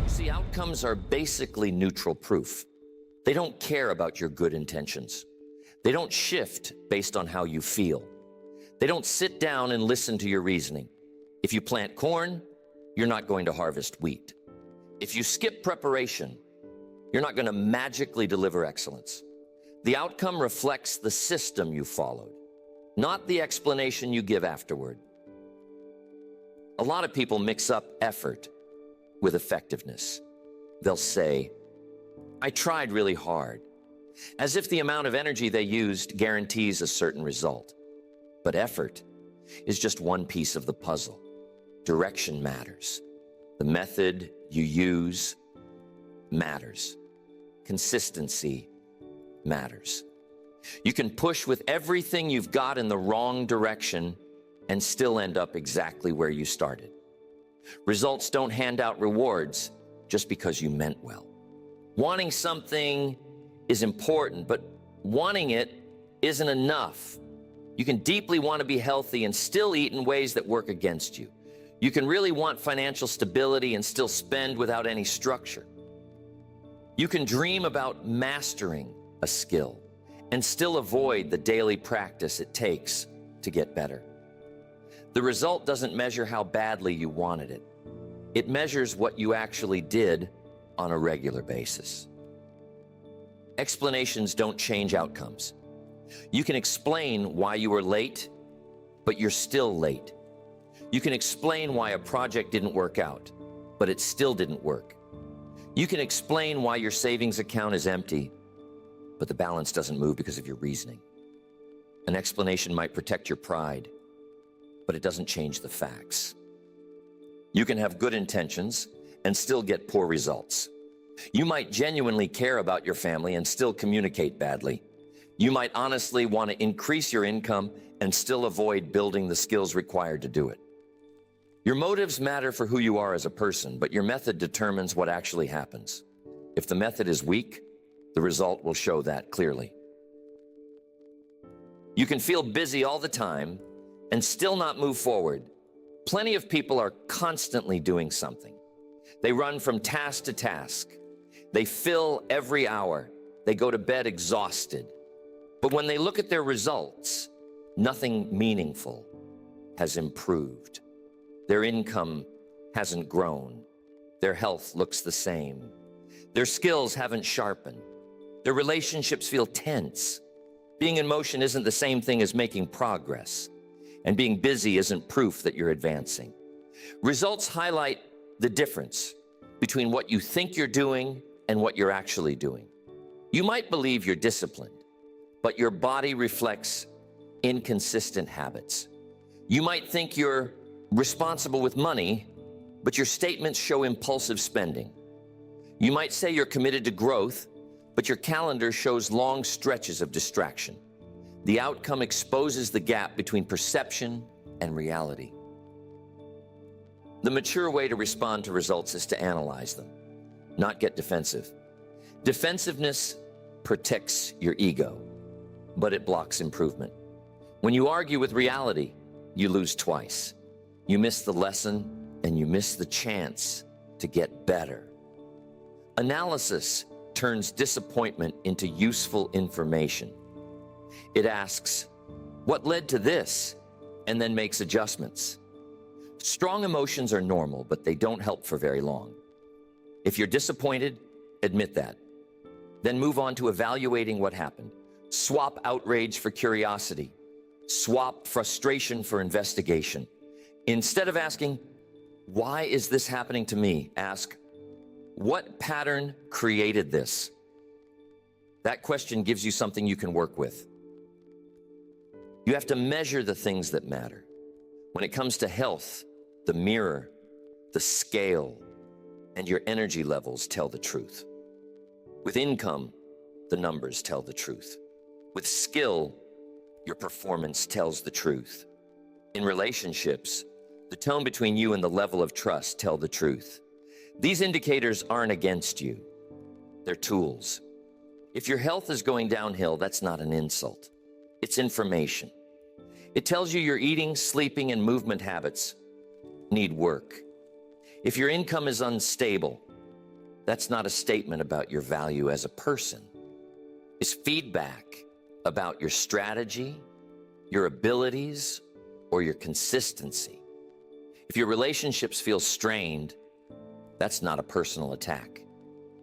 See, outcomes are basically neutral proof. They don't care about your good intentions. They don't shift based on how you feel. They don't sit down and listen to your reasoning. If you plant corn, you're not going to harvest wheat. If you skip preparation, you're not going to magically deliver excellence. The outcome reflects the system you followed, not the explanation you give afterward. A lot of people mix up effort with effectiveness. They'll say, I tried really hard, as if the amount of energy they used guarantees a certain result. But effort is just one piece of the puzzle. Direction matters. The method you use matters. Consistency matters. You can push with everything you've got in the wrong direction and still end up exactly where you started. Results don't hand out rewards just because you meant well. Wanting something is important, but wanting it isn't enough. You can deeply want to be healthy and still eat in ways that work against you. You can really want financial stability and still spend without any structure. You can dream about mastering a skill and still avoid the daily practice it takes to get better. The result doesn't measure how badly you wanted it. It measures what you actually did on a regular basis. Explanations don't change outcomes. You can explain why you were late, but you're still late. You can explain why a project didn't work out, but it still didn't work. You can explain why your savings account is empty, but the balance doesn't move because of your reasoning. An explanation might protect your pride, but it doesn't change the facts. You can have good intentions and still get poor results. You might genuinely care about your family and still communicate badly. You might honestly want to increase your income and still avoid building the skills required to do it. Your motives matter for who you are as a person, but your method determines what actually happens. If the method is weak, the result will show that clearly. You can feel busy all the time and still not move forward. Plenty of people are constantly doing something. They run from task to task. They fill every hour. They go to bed exhausted. But when they look at their results, nothing meaningful has improved. Their income hasn't grown. Their health looks the same. Their skills haven't sharpened. Their relationships feel tense. Being in motion isn't the same thing as making progress. And being busy isn't proof that you're advancing. Results highlight the difference between what you think you're doing and what you're actually doing. You might believe you're disciplined, but your body reflects inconsistent habits. You might think you're responsible with money, but your statements show impulsive spending. You might say you're committed to growth, but your calendar shows long stretches of distraction. The outcome exposes the gap between perception and reality. The mature way to respond to results is to analyze them, not get defensive. Defensiveness protects your ego, but it blocks improvement. When you argue with reality, you lose twice. You miss the lesson and you miss the chance to get better. Analysis turns disappointment into useful information. It asks, what led to this? And then makes adjustments. Strong emotions are normal, but they don't help for very long. If you're disappointed, admit that. Then move on to evaluating what happened. Swap outrage for curiosity. Swap frustration for investigation. Instead of asking, why is this happening to me? Ask, what pattern created this? That question gives you something you can work with. You have to measure the things that matter. When it comes to health, the mirror, the scale, and your energy levels tell the truth. With income, the numbers tell the truth. With skill, your performance tells the truth. In relationships, the tone between you and the level of trust tell the truth. These indicators aren't against you. They're tools. If your health is going downhill, that's not an insult. It's information. It tells you your eating, sleeping, and movement habits need work. If your income is unstable, that's not a statement about your value as a person. Is feedback about your strategy, your abilities, or your consistency? If your relationships feel strained, that's not a personal attack.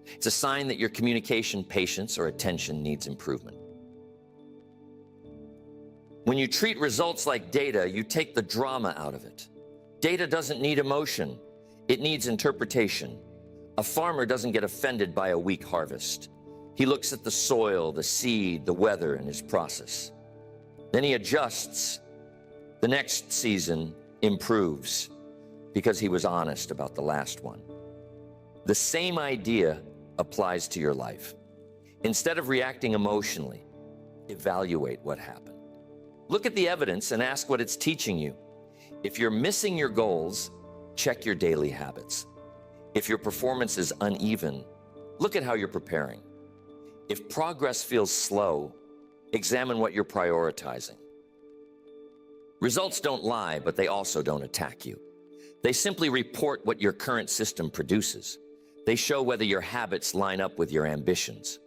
It's a sign that your communication, patience, or attention needs improvement. When you treat results like data, you take the drama out of it. Data doesn't need emotion. It needs interpretation. A farmer doesn't get offended by a weak harvest. He looks at the soil, the seed, the weather, and his process. Then he adjusts. The next season improves because he was honest about the last one. The same idea applies to your life. Instead of reacting emotionally, evaluate what happened. Look at the evidence and ask what it's teaching you. If you're missing your goals, check your daily habits. If your performance is uneven, look at how you're preparing. If progress feels slow, examine what you're prioritizing. Results don't lie, but they also don't attack you. They simply report what your current system produces. They show whether your habits line up with your ambitions.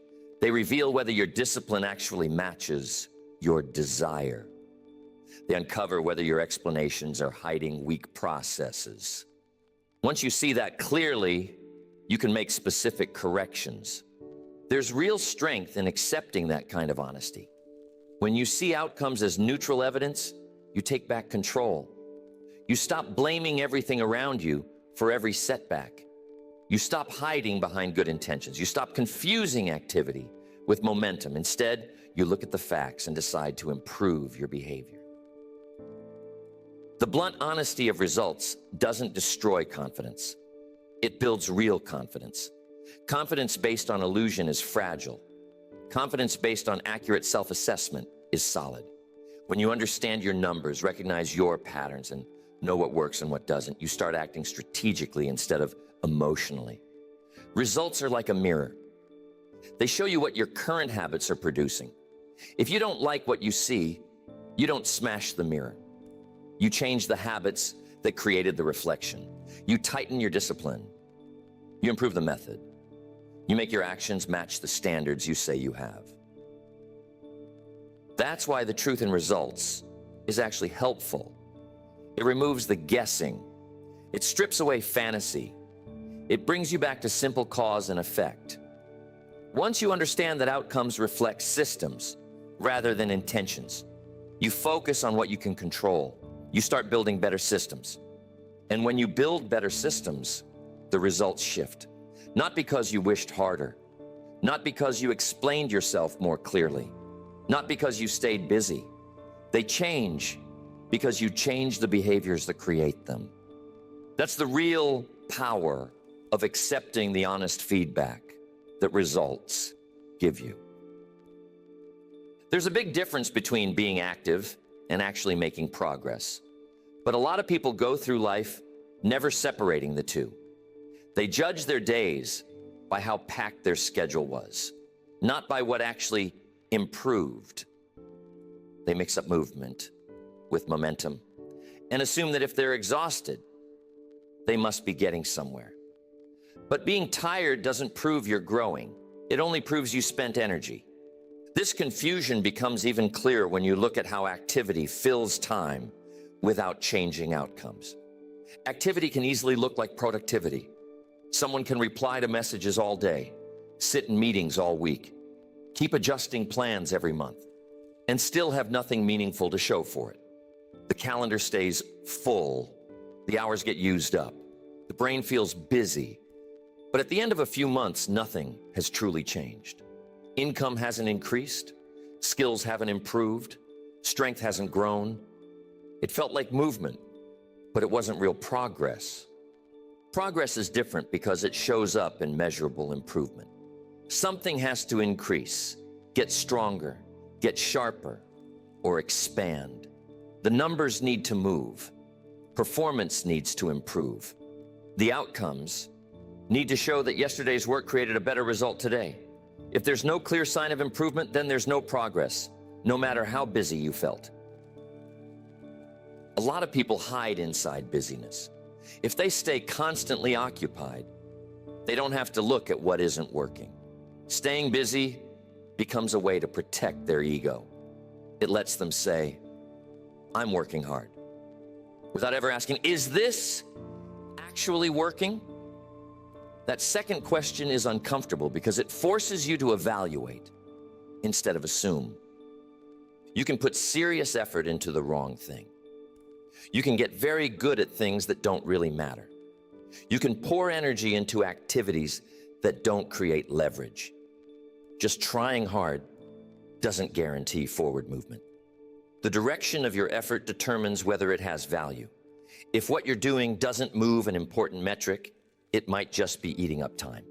They reveal whether your discipline actually matches your desire. They uncover whether your explanations are hiding weak processes. Once you see that clearly, you can make specific corrections. There's real strength in accepting that kind of honesty. When you see outcomes as neutral evidence, you take back control. You stop blaming everything around you for every setback. You stop hiding behind good intentions. You stop confusing activity with momentum. Instead, you look at the facts and decide to improve your behavior. The blunt honesty of results doesn't destroy confidence. It builds real confidence. Confidence based on illusion is fragile. Confidence based on accurate self-assessment is solid. When you understand your numbers, recognize your patterns, and know what works and what doesn't, you start acting strategically instead of emotionally. Results are like a mirror. They show you what your current habits are producing. If you don't like what you see, you don't smash the mirror. You change the habits that created the reflection. You tighten your discipline. You improve the method. You make your actions match the standards you say you have. That's why the truth in results is actually helpful. It removes the guessing. It strips away fantasy. It brings you back to simple cause and effect. Once you understand that outcomes reflect systems rather than intentions, you focus on what you can control. You start building better systems. And when you build better systems, the results shift. Not because you wished harder, not because you explained yourself more clearly, not because you stayed busy. They change because you change the behaviors that create them. That's the real power of accepting the honest feedback that results give you. There's a big difference between being active and actually making progress. But a lot of people go through life never separating the two. They judge their days by how packed their schedule was, not by what actually improved. They mix up movement with momentum and assume that if they're exhausted, they must be getting somewhere. But being tired doesn't prove you're growing. It only proves you spent energy. This confusion becomes even clearer when you look at how activity fills time without changing outcomes. Activity can easily look like productivity. Someone can reply to messages all day, sit in meetings all week, keep adjusting plans every month, and still have nothing meaningful to show for it. The calendar stays full, the hours get used up, the brain feels busy, but at the end of a few months, nothing has truly changed. Income hasn't increased, skills haven't improved, strength hasn't grown. It felt like movement, but it wasn't real progress. Progress is different because it shows up in measurable improvement. Something has to increase, get stronger, get sharper, or expand. The numbers need to move. Performance needs to improve. The outcomes need to show that yesterday's work created a better result today. If there's no clear sign of improvement, then there's no progress, no matter how busy you felt. A lot of people hide inside busyness. If they stay constantly occupied, They don't have to look at what isn't working. Staying busy becomes a way to protect their ego. It lets them say, I'm working hard, without ever asking, is this actually working? That second question is uncomfortable because it forces you to evaluate instead of assume. You can put serious effort into the wrong thing. You can get very good at things that don't really matter. You can pour energy into activities that don't create leverage. Just trying hard doesn't guarantee forward movement. The direction of your effort determines whether it has value. If what you're doing doesn't move an important metric, it might just be eating up time.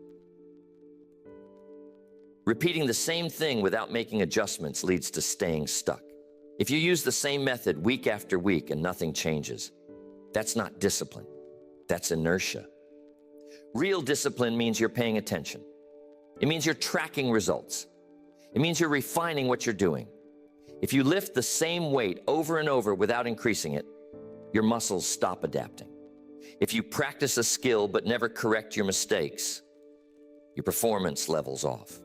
Repeating the same thing without making adjustments leads to staying stuck. If you use the same method week after week and nothing changes, that's not discipline, that's inertia. Real discipline means you're paying attention. It means you're tracking results. It means you're refining what you're doing. If you lift the same weight over and over without increasing it, your muscles stop adapting. If you practice a skill but never correct your mistakes, your performance levels off.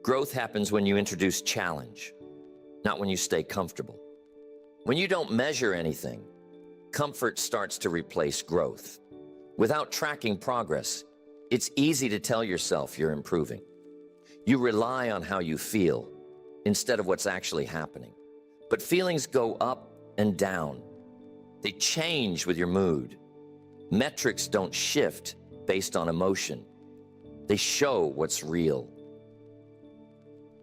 Growth happens when you introduce challenge, not when you stay comfortable. When you don't measure anything, comfort starts to replace growth. Without tracking progress, it's easy to tell yourself you're improving. You rely on how you feel instead of what's actually happening. But feelings go up and down. They change with your mood. Metrics don't shift based on emotion. They show what's real.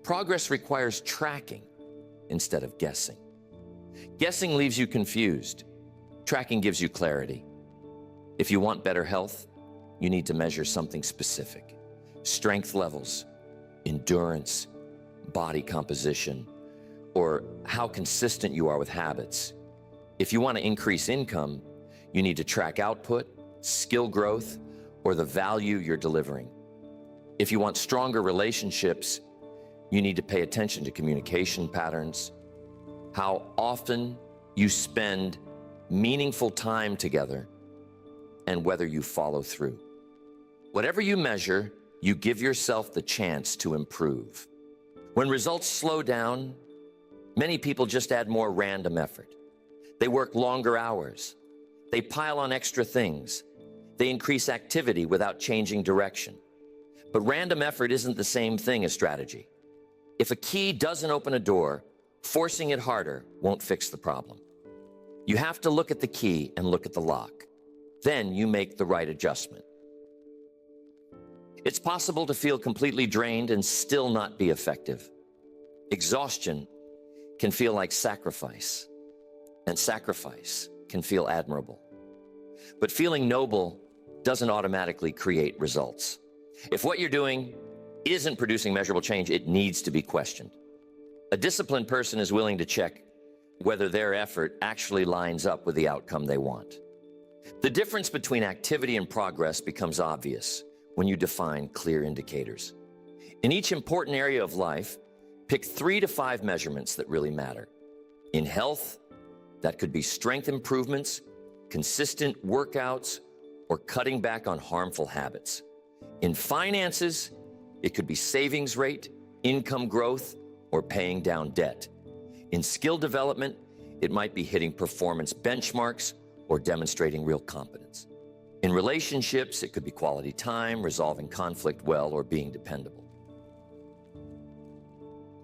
Progress requires tracking instead of guessing. Guessing leaves you confused. Tracking gives you clarity. If you want better health, you need to measure something specific. Strength levels, endurance, body composition, or how consistent you are with habits. If you want to increase income, you need to track output, skill growth, or the value you're delivering. If you want stronger relationships, you need to pay attention to communication patterns, how often you spend meaningful time together, and whether you follow through. Whatever you measure, you give yourself the chance to improve. When results slow down, many people just add more random effort. They work longer hours. They pile on extra things. They increase activity without changing direction. But random effort isn't the same thing as strategy. If a key doesn't open a door, forcing it harder won't fix the problem. You have to look at the key and look at the lock. Then you make the right adjustment. It's possible to feel completely drained and still not be effective. Exhaustion can feel like sacrifice, and sacrifice can feel admirable. But feeling noble doesn't automatically create results. If what you're doing isn't producing measurable change, it needs to be questioned. A disciplined person is willing to check whether their effort actually lines up with the outcome they want. The difference between activity and progress becomes obvious when you define clear indicators. In each important area of life, pick 3 to 5 measurements that really matter. In health, that could be strength improvements, consistent workouts, or cutting back on harmful habits. In finances, it could be savings rate, income growth, or paying down debt. In skill development, it might be hitting performance benchmarks or demonstrating real competence. In relationships, it could be quality time, resolving conflict well, or being dependable.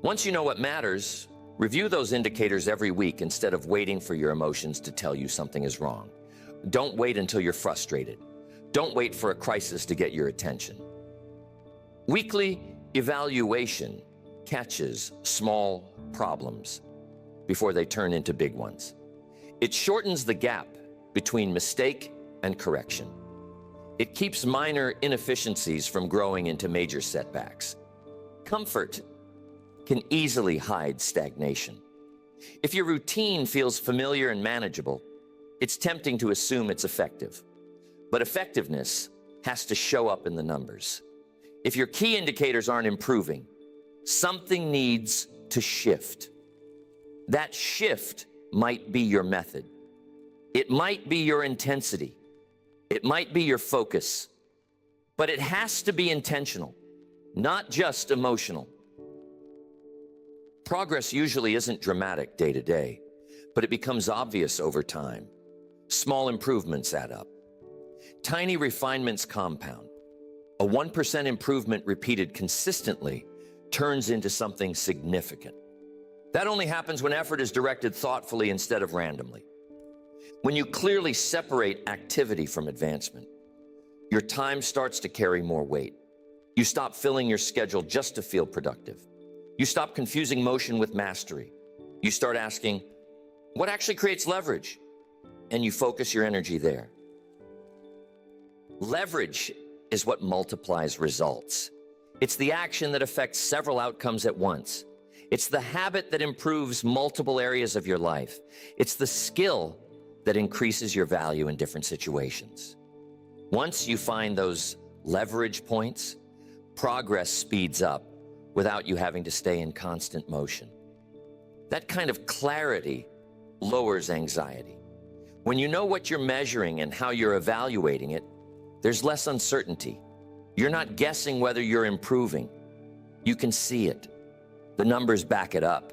Once you know what matters, review those indicators every week instead of waiting for your emotions to tell you something is wrong. Don't wait until you're frustrated. Don't wait for a crisis to get your attention. Weekly evaluation catches small problems before they turn into big ones. It shortens the gap between mistake and correction. It keeps minor inefficiencies from growing into major setbacks. Comfort can easily hide stagnation. If your routine feels familiar and manageable, it's tempting to assume it's effective. But effectiveness has to show up in the numbers. If your key indicators aren't improving, something needs to shift. That shift might be your method. It might be your intensity. It might be your focus. But it has to be intentional, not just emotional. Progress usually isn't dramatic day to day, but it becomes obvious over time. Small improvements add up. Tiny refinements compound. A 1% improvement repeated consistently turns into something significant. That only happens when effort is directed thoughtfully instead of randomly. When you clearly separate activity from advancement, your time starts to carry more weight. You stop filling your schedule just to feel productive. You stop confusing motion with mastery. You start asking, what actually creates leverage? And you focus your energy there. Leverage is what multiplies results. It's the action that affects several outcomes at once. It's the habit that improves multiple areas of your life. It's the skill that increases your value in different situations. Once you find those leverage points, progress speeds up without you having to stay in constant motion. That kind of clarity lowers anxiety. When you know what you're measuring and how you're evaluating it, there's less uncertainty. You're not guessing whether you're improving. You can see it. The numbers back it up.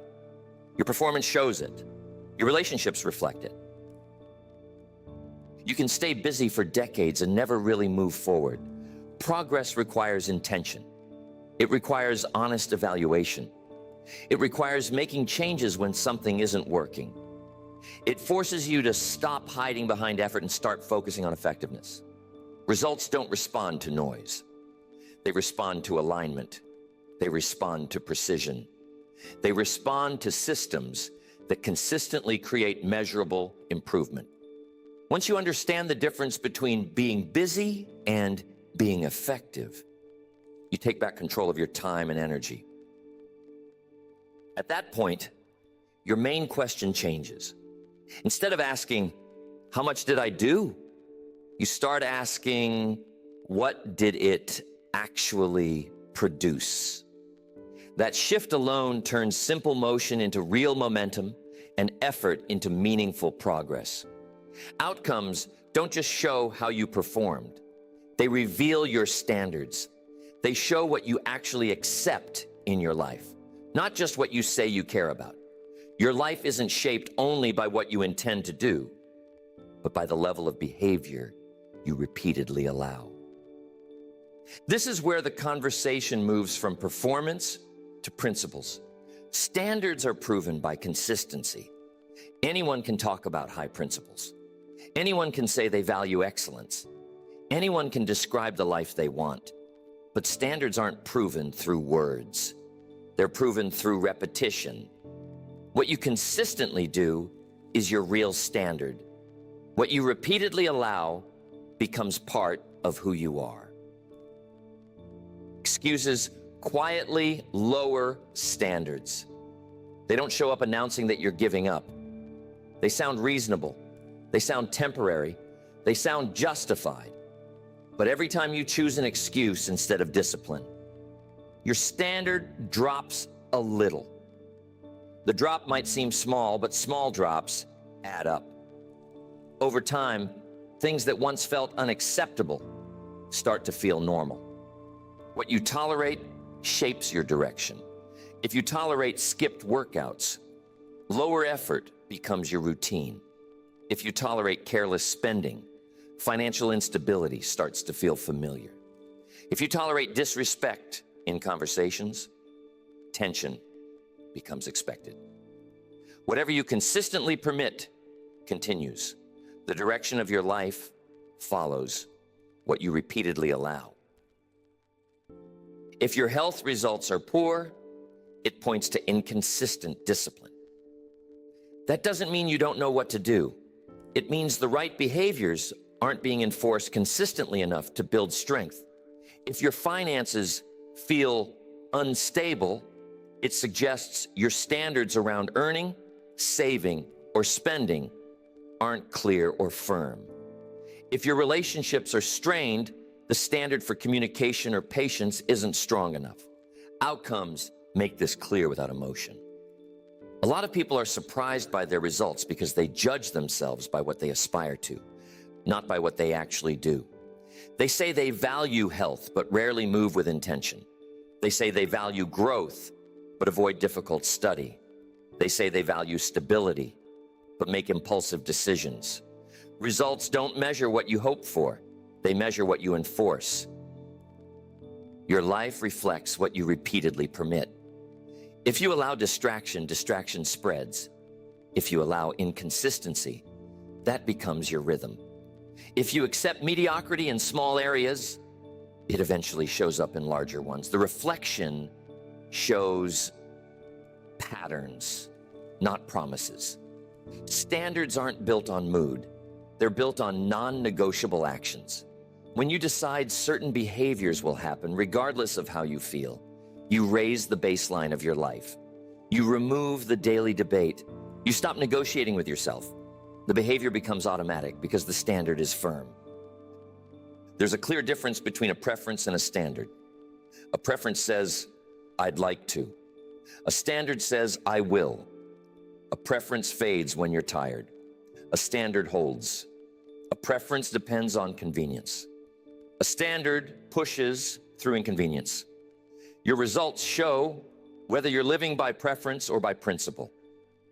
Your performance shows it. Your relationships reflect it. You can stay busy for decades and never really move forward. Progress requires intention. It requires honest evaluation. It requires making changes when something isn't working. It forces you to stop hiding behind effort and start focusing on effectiveness. Results don't respond to noise. They respond to alignment. They respond to precision. They respond to systems that consistently create measurable improvement. Once you understand the difference between being busy and being effective, you take back control of your time and energy. At that point, your main question changes. Instead of asking, how much did I do? You start asking, what did it actually produce? That shift alone turns simple motion into real momentum and effort into meaningful progress. Outcomes don't just show how you performed. They reveal your standards. They show what you actually accept in your life, not just what you say you care about. Your life isn't shaped only by what you intend to do, but by the level of behavior you repeatedly allow. This is where the conversation moves from performance to principles. Standards are proven by consistency. Anyone can talk about high principles. Anyone can say they value excellence. Anyone can describe the life they want. But standards aren't proven through words. They're proven through repetition. What you consistently do is your real standard. What you repeatedly allow becomes part of who you are. Excuses quietly lower standards. They don't show up announcing that you're giving up. They sound reasonable. They sound temporary. They sound justified. But every time you choose an excuse instead of discipline, your standard drops a little. The drop might seem small, but small drops add up. Over time, things that once felt unacceptable start to feel normal. What you tolerate shapes your direction. If you tolerate skipped workouts, lower effort becomes your routine. If you tolerate careless spending, financial instability starts to feel familiar. If you tolerate disrespect in conversations, tension becomes expected. Whatever you consistently permit continues. The direction of your life follows what you repeatedly allow. If your health results are poor, it points to inconsistent discipline. That doesn't mean you don't know what to do. It means the right behaviors aren't being enforced consistently enough to build strength. If your finances feel unstable, it suggests your standards around earning, saving, or spending aren't clear or firm. If your relationships are strained, the standard for communication or patience isn't strong enough. Outcomes make this clear without emotion. A lot of people are surprised by their results because they judge themselves by what they aspire to, not by what they actually do. They say they value health, but rarely move with intention. They say they value growth, but avoid difficult study. They say they value stability, but make impulsive decisions. Results don't measure what you hope for. They measure what you enforce. Your life reflects what you repeatedly permit. If you allow distraction, distraction spreads. If you allow inconsistency, that becomes your rhythm. If you accept mediocrity in small areas, it eventually shows up in larger ones. The reflection shows patterns, not promises. Standards aren't built on mood. They're built on non-negotiable actions. When you decide certain behaviors will happen, regardless of how you feel, you raise the baseline of your life. You remove the daily debate. You stop negotiating with yourself. The behavior becomes automatic because the standard is firm. There's a clear difference between a preference and a standard. A preference says, I'd like to. A standard says, I will. A preference fades when you're tired. A standard holds. A preference depends on convenience. A standard pushes through inconvenience. Your results show whether you're living by preference or by principle.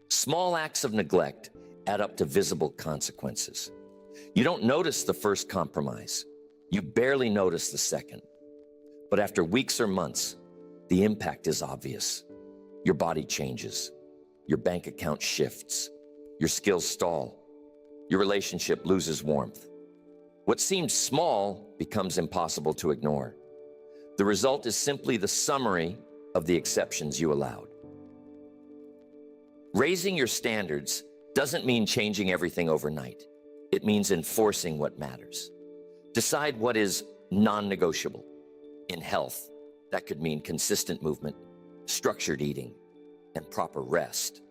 Small acts of neglect add up to visible consequences. You don't notice the first compromise. You barely notice the second. But after weeks or months, the impact is obvious. Your body changes. Your bank account shifts. Your skills stall. Your relationship loses warmth. What seemed small becomes impossible to ignore. The result is simply the summary of the exceptions you allowed. Raising your standards doesn't mean changing everything overnight. It means enforcing what matters. Decide what is non-negotiable. In health, that could mean consistent movement, structured eating, and proper rest.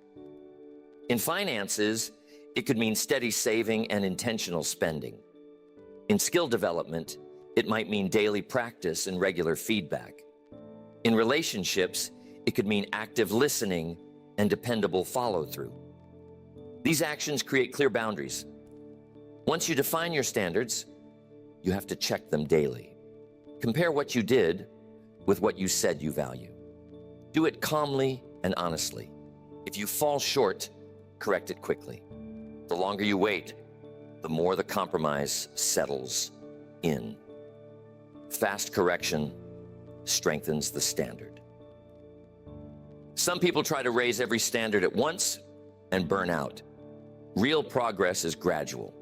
In finances, it could mean steady saving and intentional spending. In skill development, it might mean daily practice and regular feedback. In relationships, it could mean active listening and dependable follow-through. These actions create clear boundaries. Once you define your standards, you have to check them daily. Compare what you did with what you said you value. Do it calmly and honestly. If you fall short, correct it quickly. The longer you wait, the more the compromise settles in. Fast correction strengthens the standard. Some people try to raise every standard at once and burn out. Real progress is gradual.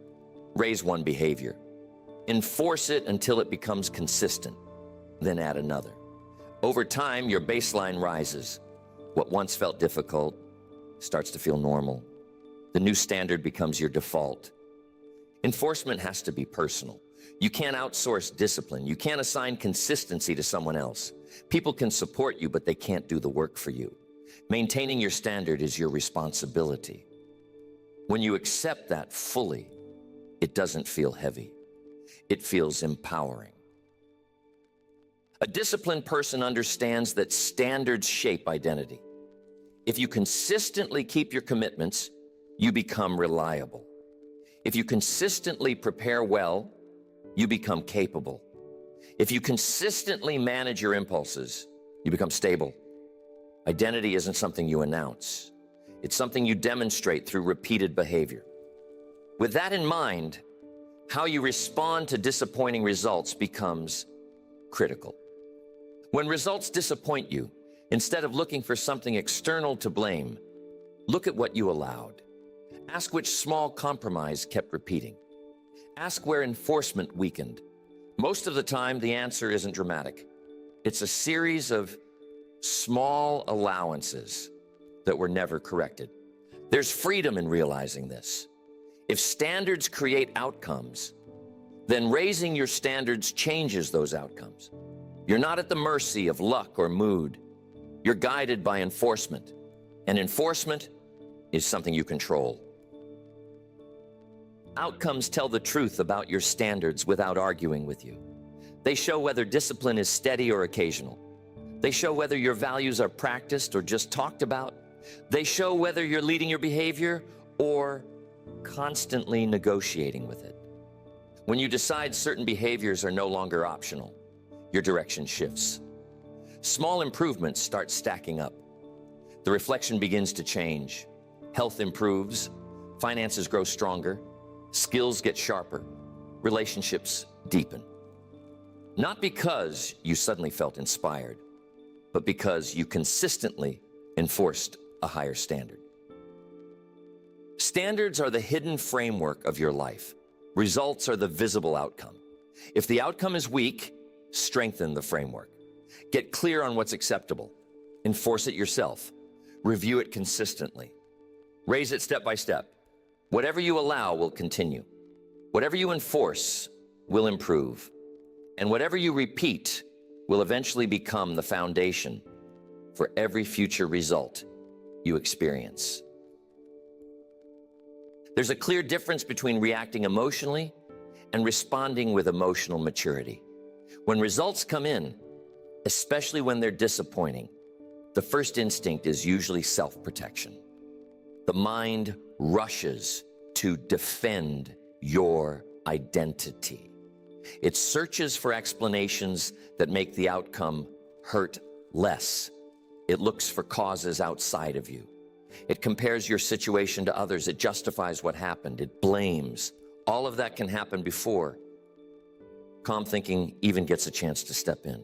Raise one behavior. Enforce it until it becomes consistent, then add another. Over time, your baseline rises. What once felt difficult starts to feel normal. The new standard becomes your default. Enforcement has to be personal. You can't outsource discipline. You can't assign consistency to someone else. People can support you, but they can't do the work for you. Maintaining your standard is your responsibility. When you accept that fully, it doesn't feel heavy. It feels empowering. A disciplined person understands that standards shape identity. If you consistently keep your commitments, you become reliable. If you consistently prepare well, you become capable. If you consistently manage your impulses, you become stable. Identity isn't something you announce. It's something you demonstrate through repeated behavior. With that in mind, how you respond to disappointing results becomes critical. When results disappoint you, instead of looking for something external to blame, look at what you allowed. Ask which small compromise kept repeating. Ask where enforcement weakened. Most of the time, the answer isn't dramatic. It's a series of small allowances that were never corrected. There's freedom in realizing this. If standards create outcomes, then raising your standards changes those outcomes. You're not at the mercy of luck or mood. You're guided by enforcement, and enforcement is something you control. Outcomes tell the truth about your standards without arguing with you. They show whether discipline is steady or occasional. They show whether your values are practiced or just talked about. They show whether you're leading your behavior or constantly negotiating with it. When you decide certain behaviors are no longer optional, your direction shifts. Small improvements start stacking up. The reflection begins to change. Health improves, finances grow stronger, skills get sharper, relationships deepen. Not because you suddenly felt inspired, but because you consistently enforced a higher standard. Standards are the hidden framework of your life. Results are the visible outcome. If the outcome is weak, strengthen the framework. Get clear on what's acceptable. Enforce it yourself. Review it consistently. Raise it step by step. Whatever you allow will continue. Whatever you enforce will improve. And whatever you repeat will eventually become the foundation for every future result you experience. There's a clear difference between reacting emotionally and responding with emotional maturity. When results come in, especially when they're disappointing, the first instinct is usually self-protection. The mind rushes to defend your identity. It searches for explanations that make the outcome hurt less. It looks for causes outside of you. It compares your situation to others. It justifies what happened. It blames. All of that can happen before calm thinking even gets a chance to step in.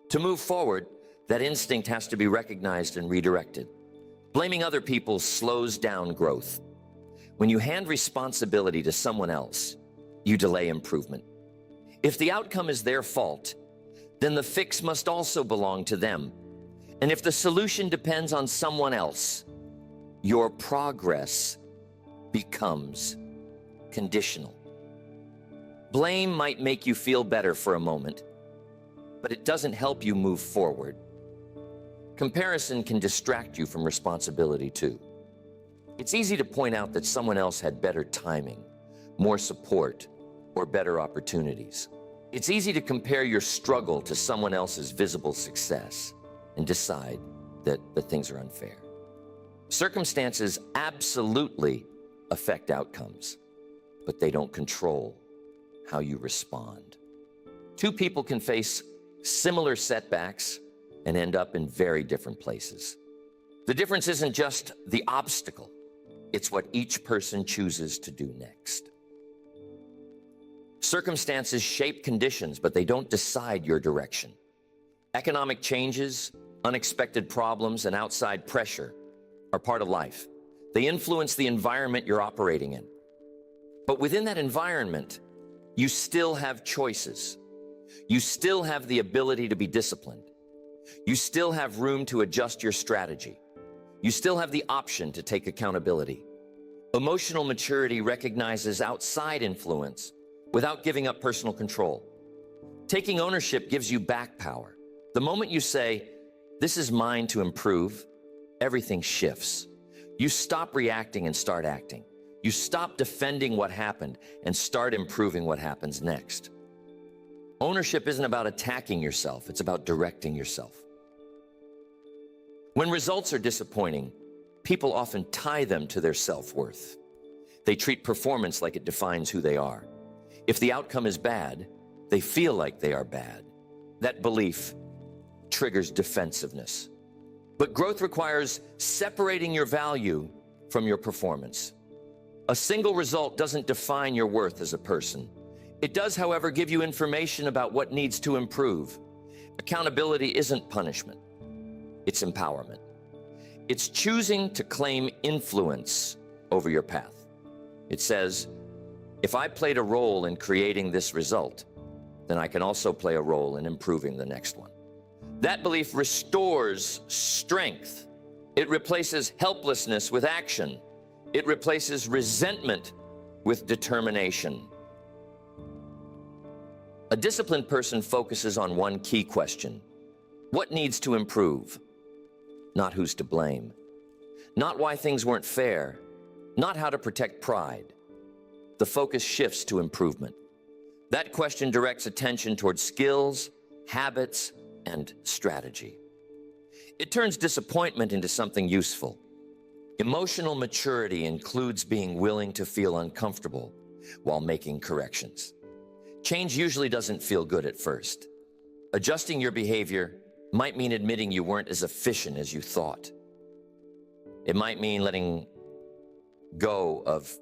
To move forward, that instinct has to be recognized and redirected. Blaming other people slows down growth. When you hand responsibility to someone else, you delay improvement. If the outcome is their fault, then the fix must also belong to them. And if the solution depends on someone else, your progress becomes conditional. Blame might make you feel better for a moment, but it doesn't help you move forward. Comparison can distract you from responsibility too. It's easy to point out that someone else had better timing, more support, or better opportunities. It's easy to compare your struggle to someone else's visible success and decide that things are unfair. Circumstances absolutely affect outcomes, but they don't control how you respond. Two people can face similar setbacks and end up in very different places. The difference isn't just the obstacle, it's what each person chooses to do next. Circumstances shape conditions, but they don't decide your direction. Economic changes, unexpected problems, and outside pressure are part of life. They influence the environment you're operating in. But within that environment, you still have choices. You still have the ability to be disciplined. You still have room to adjust your strategy. You still have the option to take accountability. Emotional maturity recognizes outside influence without giving up personal control. Taking ownership gives you back power. The moment you say, "This is mine to improve," everything shifts. You stop reacting and start acting. You stop defending what happened and start improving what happens next. Ownership isn't about attacking yourself, it's about directing yourself. When results are disappointing, people often tie them to their self-worth. They treat performance like it defines who they are. If the outcome is bad, they feel like they are bad. That belief triggers defensiveness. But growth requires separating your value from your performance. A single result doesn't define your worth as a person. It does, however, give you information about what needs to improve. Accountability isn't punishment, it's empowerment. It's choosing to claim influence over your path. It says, if I played a role in creating this result, then I can also play a role in improving the next one. That belief restores strength. It replaces helplessness with action. It replaces resentment with determination. A disciplined person focuses on one key question: what needs to improve? Not who's to blame. Not why things weren't fair. Not how to protect pride. The focus shifts to improvement. That question directs attention towards skills, habits, and strategy. It turns disappointment into something useful. Emotional maturity includes being willing to feel uncomfortable while making corrections. Change usually doesn't feel good at first. Adjusting your behavior might mean admitting you weren't as efficient as you thought. It might mean letting go of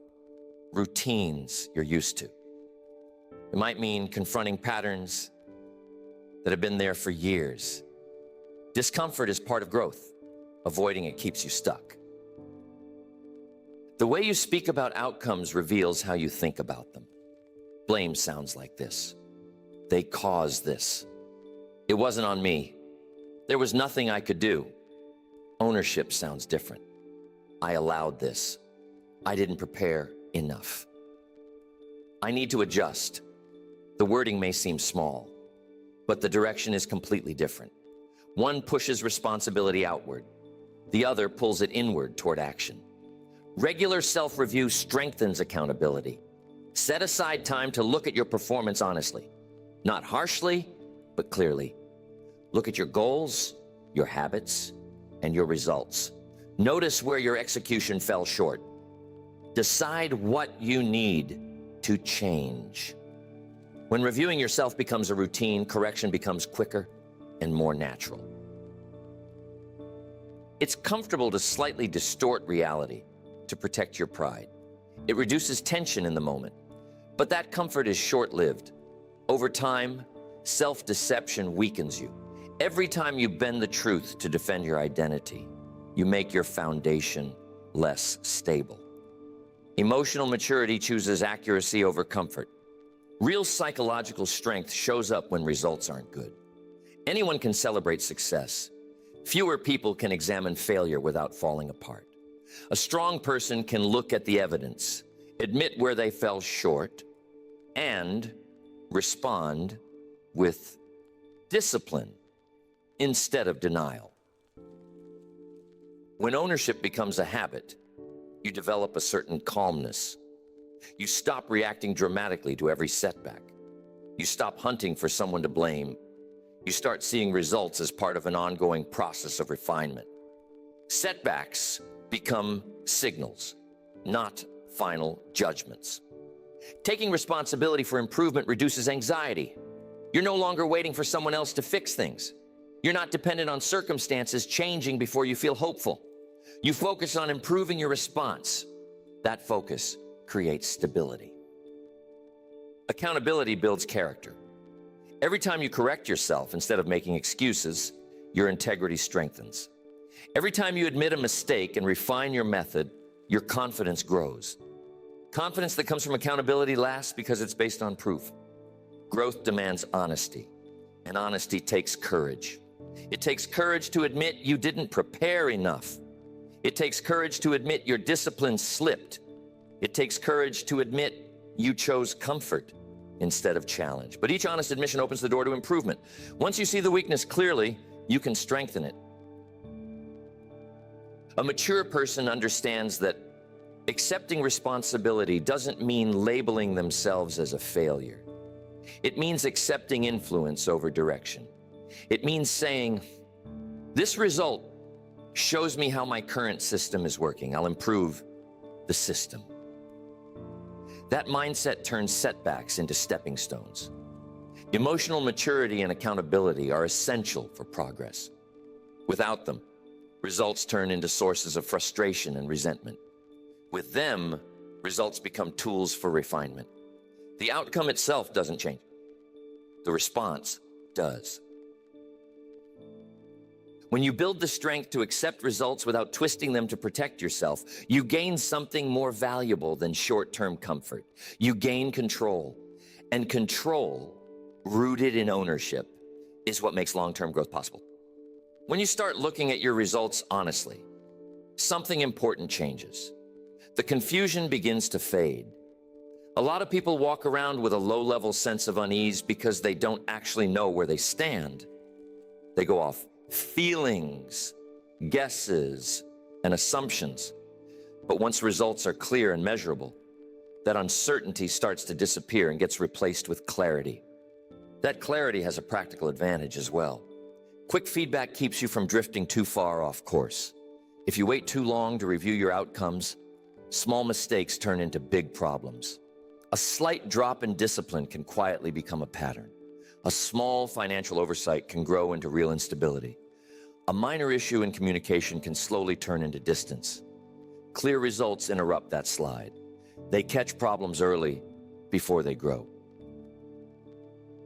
routines you're used to. It might mean confronting patterns that have been there for years. Discomfort is part of growth. Avoiding it keeps you stuck. The way you speak about outcomes reveals how you think about them. Blame sounds like this. They caused this. It wasn't on me. There was nothing I could do. Ownership sounds different. I allowed this. I didn't prepare enough. I need to adjust. The wording may seem small, but the direction is completely different. One pushes responsibility outward. The other pulls it inward toward action. Regular self-review strengthens accountability. Set aside time to look at your performance honestly. Not harshly, but clearly. Look at your goals, your habits, and your results. Notice where your execution fell short. Decide what you need to change. When reviewing yourself becomes a routine, correction becomes quicker and more natural. It's comfortable to slightly distort reality to protect your pride. It reduces tension in the moment, but that comfort is short-lived. Over time, self-deception weakens you. Every time you bend the truth to defend your identity, you make your foundation less stable. Emotional maturity chooses accuracy over comfort. Real psychological strength shows up when results aren't good. Anyone can celebrate success. Fewer people can examine failure without falling apart. A strong person can look at the evidence, admit where they fell short, and respond with discipline instead of denial. When ownership becomes a habit, you develop a certain calmness. You stop reacting dramatically to every setback. You stop hunting for someone to blame. You start seeing results as part of an ongoing process of refinement. Setbacks become signals, not final judgments. Taking responsibility for improvement reduces anxiety. You're no longer waiting for someone else to fix things. You're not dependent on circumstances changing before you feel hopeful. You focus on improving your response. That focus creates stability. Accountability builds character. Every time you correct yourself instead of making excuses, your integrity strengthens. Every time you admit a mistake and refine your method, your confidence grows. Confidence that comes from accountability lasts because it's based on proof. Growth demands honesty, and honesty takes courage. It takes courage to admit you didn't prepare enough. It takes courage to admit your discipline slipped. It takes courage to admit you chose comfort instead of challenge. But each honest admission opens the door to improvement. Once you see the weakness clearly, you can strengthen it. A mature person understands that accepting responsibility doesn't mean labeling themselves as a failure. It means accepting influence over direction. It means saying, this result shows me how my current system is working. I'll improve the system. That mindset turns setbacks into stepping stones. Emotional maturity and accountability are essential for progress. Without them, results turn into sources of frustration and resentment. With them, results become tools for refinement. The outcome itself doesn't change. The response does. When you build the strength to accept results without twisting them to protect yourself, you gain something more valuable than short-term comfort. You gain control. And control, rooted in ownership, is what makes long-term growth possible. When you start looking at your results honestly, something important changes. The confusion begins to fade. A lot of people walk around with a low-level sense of unease because they don't actually know where they stand. They go off feelings, guesses, and assumptions. But once results are clear and measurable, that uncertainty starts to disappear and gets replaced with clarity. That clarity has a practical advantage as well. Quick feedback keeps you from drifting too far off course. If you wait too long to review your outcomes, small mistakes turn into big problems. A slight drop in discipline can quietly become a pattern. A small financial oversight can grow into real instability. A minor issue in communication can slowly turn into distance. Clear results interrupt that slide. They catch problems early before they grow.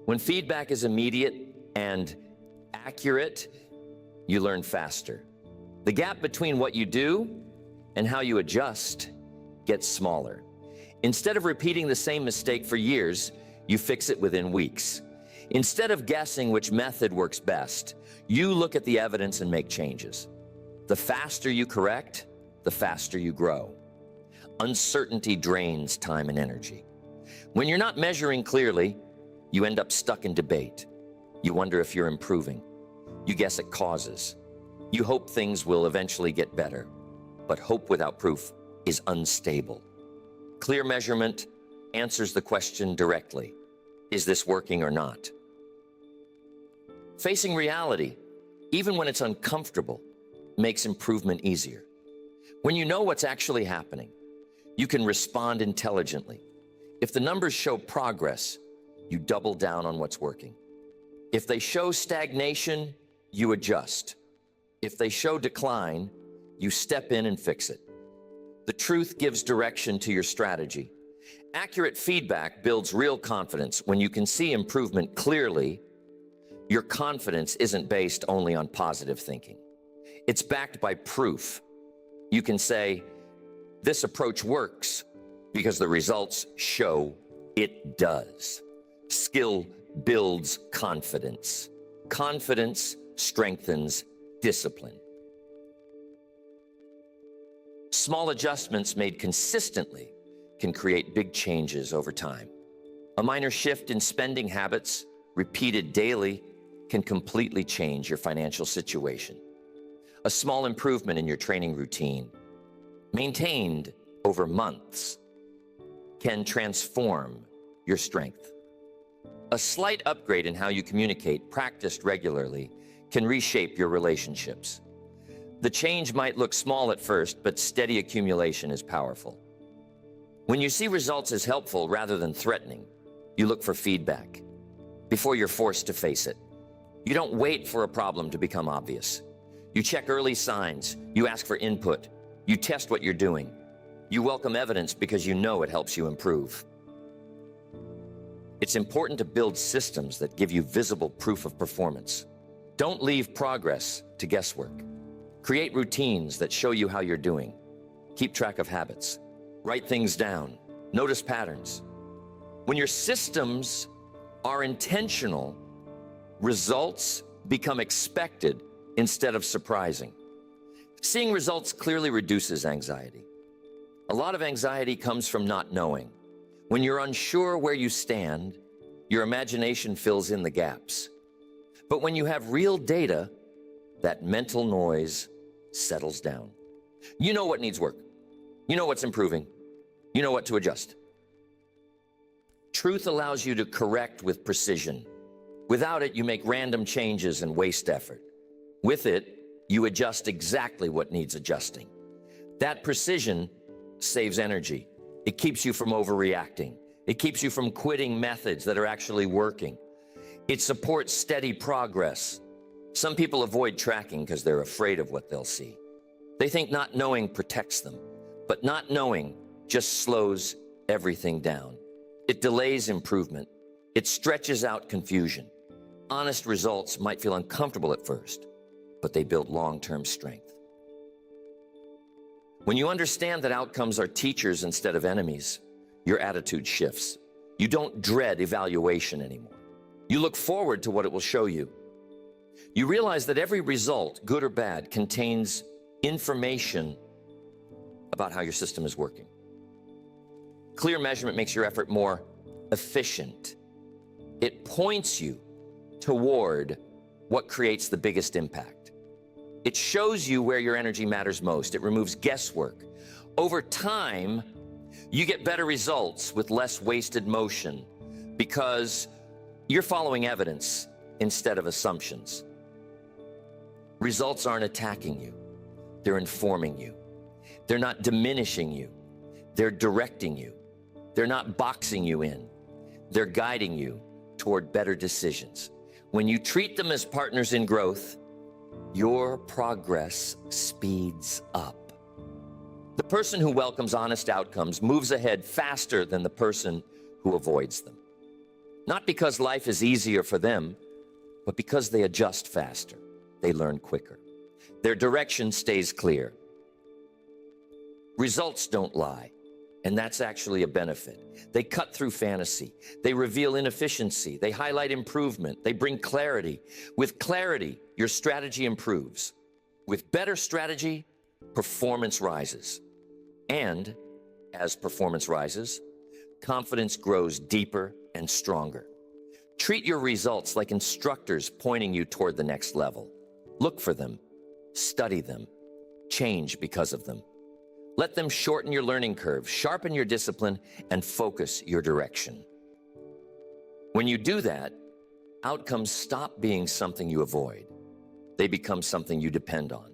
When feedback is immediate and accurate, you learn faster. The gap between what you do and how you adjust gets smaller. Instead of repeating the same mistake for years, you fix it within weeks. Instead of guessing which method works best, you look at the evidence and make changes. The faster you correct, the faster you grow. Uncertainty drains time and energy. When you're not measuring clearly, you end up stuck in debate. You wonder if you're improving. You guess at causes. You hope things will eventually get better. But hope without proof is unstable. Clear measurement answers the question directly. Is this working or not? Facing reality, even when it's uncomfortable, makes improvement easier. When you know what's actually happening, you can respond intelligently. If the numbers show progress, you double down on what's working. If they show stagnation, you adjust. If they show decline, you step in and fix it. The truth gives direction to your strategy. Accurate feedback builds real confidence. When you can see improvement clearly, your confidence isn't based only on positive thinking. It's backed by proof. You can say, this approach works because the results show it does. Skill builds confidence. Confidence strengthens discipline. Small adjustments made consistently can create big changes over time. A minor shift in spending habits, repeated daily, can completely change your financial situation. A small improvement in your training routine, maintained over months, can transform your strength. A slight upgrade in how you communicate, practiced regularly, can reshape your relationships. The change might look small at first, but steady accumulation is powerful. When you see results as helpful rather than threatening, you look for feedback before you're forced to face it. You don't wait for a problem to become obvious. You check early signs, you ask for input, you test what you're doing. You welcome evidence because you know it helps you improve. It's important to build systems that give you visible proof of performance. Don't leave progress to guesswork. Create routines that show you how you're doing. Keep track of habits. Write things down. Notice patterns. When your systems are intentional, results become expected instead of surprising. Seeing results clearly reduces anxiety. A lot of anxiety comes from not knowing. When you're unsure where you stand, your imagination fills in the gaps. But when you have real data, that mental noise settles down. You know what needs work. You know what's improving. You know what to adjust. Truth allows you to correct with precision. Without it, you make random changes and waste effort. With it, you adjust exactly what needs adjusting. That precision saves energy. It keeps you from overreacting. It keeps you from quitting methods that are actually working. It supports steady progress. Some people avoid tracking because they're afraid of what they'll see. They think not knowing protects them, but not knowing just slows everything down. It delays improvement. It stretches out confusion. Honest results might feel uncomfortable at first, but they build long-term strength. When you understand that outcomes are teachers instead of enemies, your attitude shifts. You don't dread evaluation anymore. You look forward to what it will show you. You realize that every result, good or bad, contains information about how your system is working. Clear measurement makes your effort more efficient. It points you toward what creates the biggest impact. It shows you where your energy matters most. It removes guesswork. Over time, you get better results with less wasted motion because you're following evidence instead of assumptions. Results aren't attacking you. They're informing you. They're not diminishing you. They're directing you. They're not boxing you in. They're guiding you toward better decisions. When you treat them as partners in growth, your progress speeds up. The person who welcomes honest outcomes moves ahead faster than the person who avoids them. Not because life is easier for them, but because they adjust faster. They learn quicker. Their direction stays clear. Results don't lie, and that's actually a benefit. They cut through fantasy. They reveal inefficiency. They highlight improvement. They bring clarity. With clarity, your strategy improves. With better strategy, performance rises. And as performance rises, confidence grows deeper and stronger. Treat your results like instructors pointing you toward the next level. Look for them, study them, change because of them. Let them shorten your learning curve, sharpen your discipline, and focus your direction. When you do that, outcomes stop being something you avoid. They become something you depend on.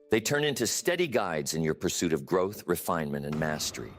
They turn into steady guides in your pursuit of growth, refinement, and mastery.